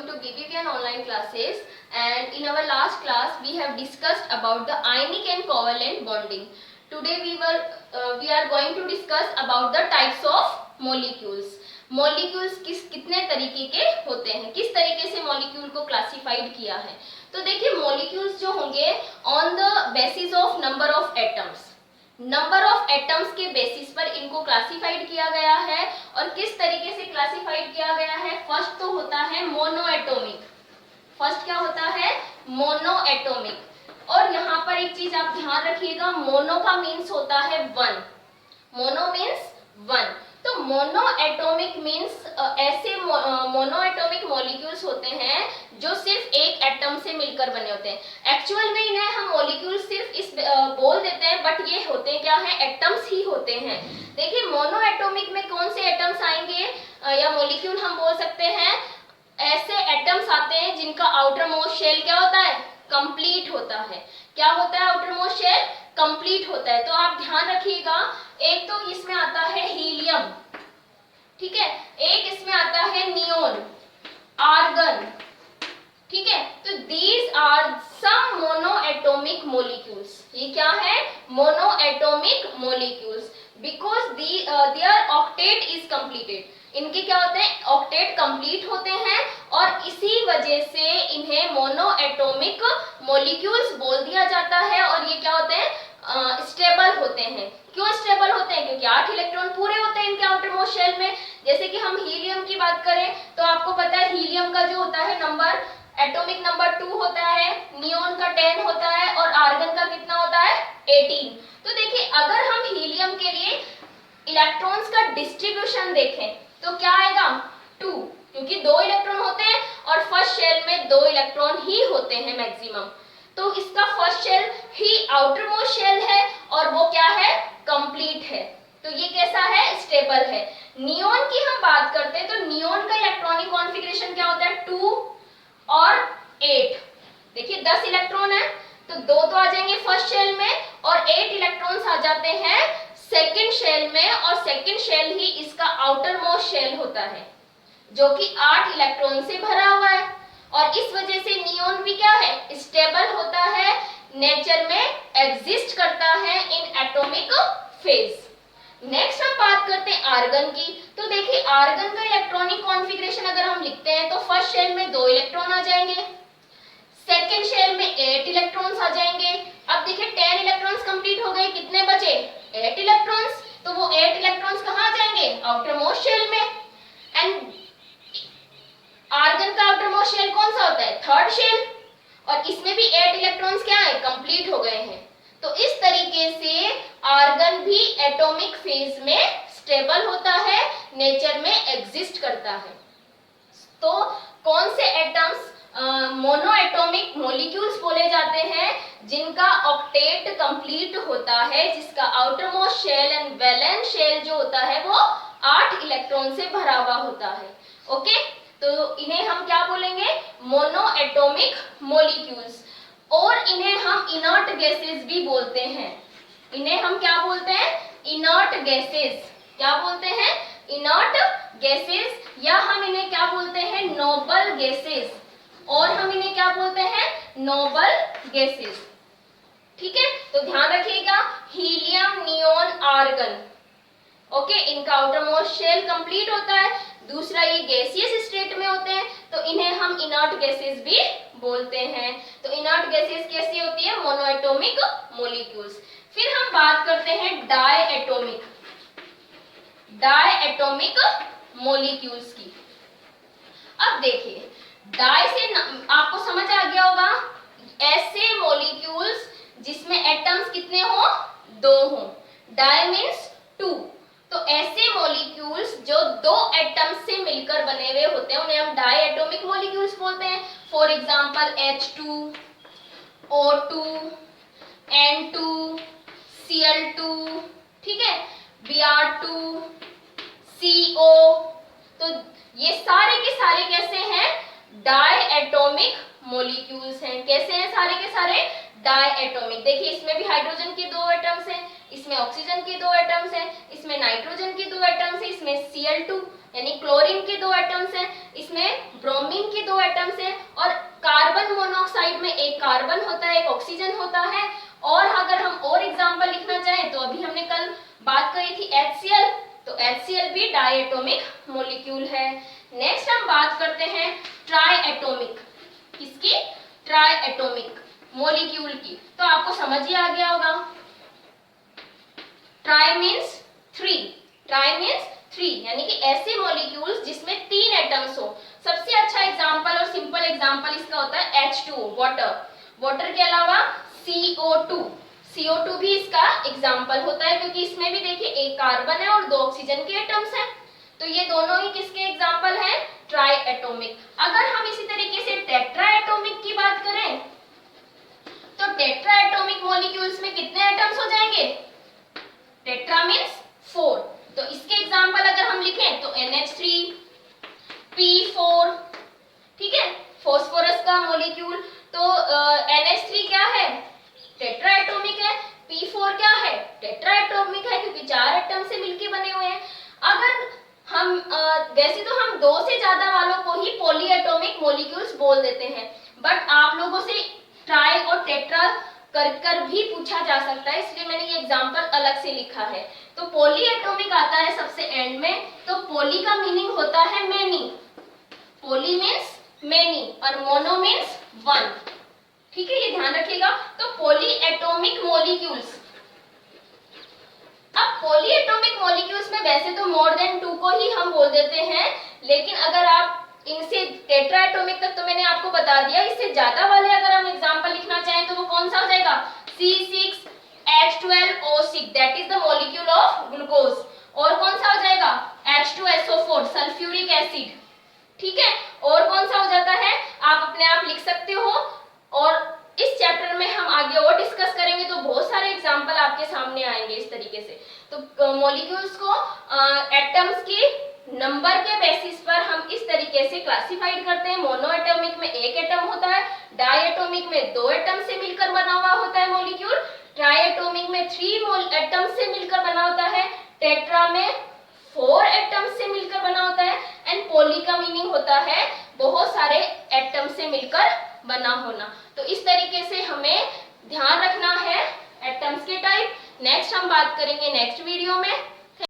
welcome to BBVN online classes, and in our last class we have discussed about the ionic and covalent bonding. Today we are going to discuss about the types of molecules. Molecules कितने तरीके के होते हैं, किस तरीके से molecule को classified किया है. तो देखिए मॉलिक्यूल्स जो होंगे on the basis of number of atoms, number of atoms के बेसिस पर इनको क्लासिफाइड किया गया है. और किस तरीके से क्लासिफाइड किया गया है, फर्स्ट तो होता है मोनोएटॉमिक. फर्स्ट क्या होता है, मोनोएटॉमिक. और यहाँ पर एक चीज आप ध्यान रखिएगा, मोनो का मीन्स होता है वन, मोनो मीन्स वन. तो मोनोएटॉमिक मीन्स ऐसे मोनोएटॉमिक मॉलिक्यूल्स होते हैं जो सिर्फ एक एटम से मिलकर बने होते हैं. एक्चुअल में इन्हें हम मॉलिक्यूल सिर्फ इस बोल देते हैं, बट ये होते क्या है, एटम्स ही होते हैं. देखिए मोनोएटॉमिक में कौन से एटम्स आएंगे या मॉलिक्यूल हम बोल सकते हैं, ऐसे एटम्स आते हैं जिनका आउटर मोस्ट शेल क्या होता है, कंप्लीट होता है. क्या होता है, आउटर मोस्ट शेल कंप्लीट होता है. तो आप ध्यान रखिएगा, एक तो इसमें आता है हीलियम, ठीक है, एक इसमें आता है नियोन, आर्गन, ठीक है. तो these are some monoatomic molecules. ये क्या है, monoatomic molecules, because their octet is completed. इनके क्या होते हैं, ऑक्टेट कंप्लीट होते हैं और इसी वजह से इन्हें मोनोएटॉमिक मॉलिक्यूल्स बोल दिया जाता है. और ये क्या होते हैं, स्टेबल होते हैं. क्यों स्टेबल होते हैं, क्योंकि 8 इलेक्ट्रॉन पूरे होते हैं इनके आउटर मोस्ट शेल में. जैसे कि हम हीलियम की बात करें तो आपको पता है हीलियम का जो होता है नंबर, एटॉमिक नंबर 2 होता है, नियोन का 10 होता है और आर्गन का कितना होता है, 18. तो देखिए अगर हम हीलियम के लिए इलेक्ट्रॉन्स का डिस्ट्रीब्यूशन देखें तो क्या आएगा, 2, क्योंकि 2 इलेक्ट्रॉन होते हैं और फर्स्ट शेल में 2 इलेक्ट्रॉन ही होते हैं मैक्सिमम. तो इसका फर्स्ट शेल ही आउटर मोस्ट शेल है और वो क्या है, कंप्लीट है. तो ये कैसा है, स्टेबल है. नियोन की हम बात करते हैं तो नियोन का इलेक्ट्रॉनिक कॉन्फ़िगरेशन क्या होता है, 2 और 8. देखिए 10 इलेक्ट्रॉन है तो 2 तो आ जाएंगे फर्स्ट शेल में और 8 इलेक्ट्रॉन्स आ जाते हैं सेकंड शेल में. और सेकंड शेल ही इसका आउटर मोस्ट शेल होता है जो कि 8 इलेक्ट्रॉन से भरा हुआ है. और इस वजह से नियोन भी क्या है, स्टेबल होता है, नेचर में एग्जिस्ट करता है इन एटॉमिक फेज. नेक्स्ट हम बात करते हैं आर्गन की. तो देखिए आर्गन का इलेक्ट्रॉनिक कॉन्फ़िगरेशन अगर हम लिखते हैं तो फर्स्ट शेल में 2 इलेक्ट्रॉन आ जाएंगे, सेकंड शेल में 8 इलेक्ट्रॉन्स आ जाएंगे. अब देखिए 10 इलेक्ट्रॉन्स कंप्लीट हो गए, कितने बचे, 8 इलेक्ट्रॉन्स. तो वो 8 इलेक्ट्रॉन्स कहाँ जाएंगे, आउटर मोस्ट शेल में. एंड आर्गन का आउटर मोस्ट शेल कौन सा होता है, थर्ड शेल. और इसमें भी 8 इलेक्ट्रॉन्स क्या है, कंप्लीट हो गए हैं. तो इस तरीके से आर्गन भी एटॉमिक फेज में स्टेबल होता है, नेचर में एग्जिस्ट करता है. तो कौन से एटम्स मोनोएटॉमिक मॉलिक्यूल्स बोले जाते हैं, जिनका ऑक्टेट कंप्लीट होता है, जिसका outermost shell and valence shell जो होता है वो 8 इलेक्ट्रॉन से भरा हुआ होता है. ओके, तो इन्हें हम क्या बोलेंगे, मोनोएटॉमिक मॉलिक्यूल्स. और इन्हें हम इनर्ट गैसेस भी बोलते हैं. इन्हें हम क्या बोलते हैं, इनर्ट गैसेस. क्या बोलते हैं, इनर्ट गैसेस. या हम इन्हें क्या बोलते हैं, नोबल गैसेस. और हम इन्हें क्या बोलते हैं, नोबल गैसेस. ठीक है, तो ध्यान रखिएगा, हीलियम, नियोन, आर्गन, ओके, इनका आउटर मोस्ट शेल कंप्लीट होता है. दूसरा ये गैसियस स्टेट में होते हैं तो इन्हें हम इनर्ट गैसेस भी बोलते हैं. तो इनर्ट गैसेस कैसी होती है, मोनोएटॉमिक मॉलिक्यूल्स. फिर हम बात करते हैं डायएटॉमिक, डायएटॉमिक मॉलिक्यूल्स की. अब देखिए डाई से आपको समझ आ गया होगा, ऐसे मॉलिक्यूल्स जिसमें एटम्स कितने हो, 2 हो. Di means 2. तो ऐसे मॉलिक्यूल्स जो 2 एटम्स से मिलकर बने हुए होते हैं उन्हें हम डायएटॉमिक मॉलिक्यूल्स बोलते हैं. For example H2, O2, N2, Cl2, ठीक है, Br2, CO. तो ये सारे के सारे कैसे हैं, डायएटॉमिक मॉलिक्यूल्स हैं. कैसे हैं सारे के सारे, डायएटॉमिक. देखिए इसमें भी हाइड्रोजन के 2 एटम्स हैं, इसमें ऑक्सीजन के 2 एटम्स हैं, इसमें नाइट्रोजन के 2 एटम्स हैं, इसमें Cl2 यानी क्लोरीन के 2 एटम्स हैं, इसमें ब्रोमीन के 2 एटम्स एक कार्बन होता है, एक ऑक्सीजन होता है। और अगर हम और एग्जांपल लिखना चाहें तो अभी हमने कल बात करी थी HCl, तो HCl भी डायटोमिक मॉलिक्यूल है। नेक्स्ट हम बात करते हैं ट्राइएटोमिक, किसकी? ट्राइएटोमिक मॉलिक्यूल की। तो आपको समझ ही आ गया होगा, try means three, try means three, यानी कि ऐसे मॉलिक्यूल्स जिसमें 3 एटम्स हो। सबसे अच्छा एग्जांपल और सिंपल एग्जांपल इसका होता है H2O, वाटर। वाटर के अलावा CO2, CO2 भी इसका एग्जांपल होता है, क्योंकि इसमें भी देखिए एक कार्बन है और 2 ऑक्सीजन के एटम्स हैं। तो ये दोनों ही किसके एग्जांपल हैं? ट्राइएटोमिक। अगर हम इसी तरीके से टेट्राएटोमिक की बात करें तो टेट्राएटोमिक मॉलिक्यूल्स में कितने एटम्स हो जाएंगे? Tetra means 4। तो इसके एग्जांपल अगर हम लिखें तो NH3, P4, ठीक है, फास्फोरस का मॉलिक्यूल। तो NH3 क्या है? टेट्राएटोमिक है। P4 क्या है? टेट्राएटोमिक है, क्योंकि 4 एटम से मिलके बने हुए हैं। अगर हम वैसे तो हम 2 से ज्यादा वालों को ही पॉलीएटोमिक मॉलिक्यूल्स बोल देते हैं, बट आप लोगों से ट्राई और टेट्रा कर भी पूछा जा सकता है, इसलिए मैंने ये एग्जांपल अलग से लिखा है। तो पॉलीएटोमिक आता है सबसे एंड में। तो पॉली का मीनिंग होता है मेनी, पॉली मीन्स मेनी और मोनो मीन्स वन, ठीक है, ये ध्यान रखिएगा। तो पॉलीएटोमिक मॉलिक्यूल्स, अब पॉलीएटोमिक मॉलिक्यूल्स में वैसे तो मोर देन 2 को ही हम बोल देते हैं, लेकिन अगर आप इनसे टेट्राएटोमिक तक तो मैंने आपको बता दिया, इससे ज्यादा वाले अगर हम एग्जांपल लिखना चाहें तो वो कौन सा हो जाएगा? C6H12O6, that is the molecule of glucose. और कौन सा हो जाएगा? H2SO4, सल्फ्यूरिक एसिड, ठीक है। और कौन सा हो जाता है आप अपने आप लिख सकते हो, और इस चैप्टर में हम आगे और डिस्कस करेंगे तो बहुत सारे एग्जांपल आपके सामने आएंगे इस तरीके से। तो मॉलिक्यूल्स को एटम्स की नंबर के बेसिस पर हम इस तरीके से क्लासिफाइड करते हैं। मोनोएटॉमिक में 1 एटम होता है, डायएटॉमिक में 2 एटम से मिलकर बना हुआ होता है मॉलिक्यूल, ट्राइएटॉमिक में 3 एटम से मिलकर बना होता है, टेट्रा में 4 एटम से मिलकर बना होता है, एंड पॉली का मीनिंग होता है बहुत सारे एटम से मिलकर बना होना। तो इस तरीके से हमें ध्यान रखना है एटम्स के टाइप। नेक्स्ट हम बात करेंगे नेक्स्ट वीडियो में।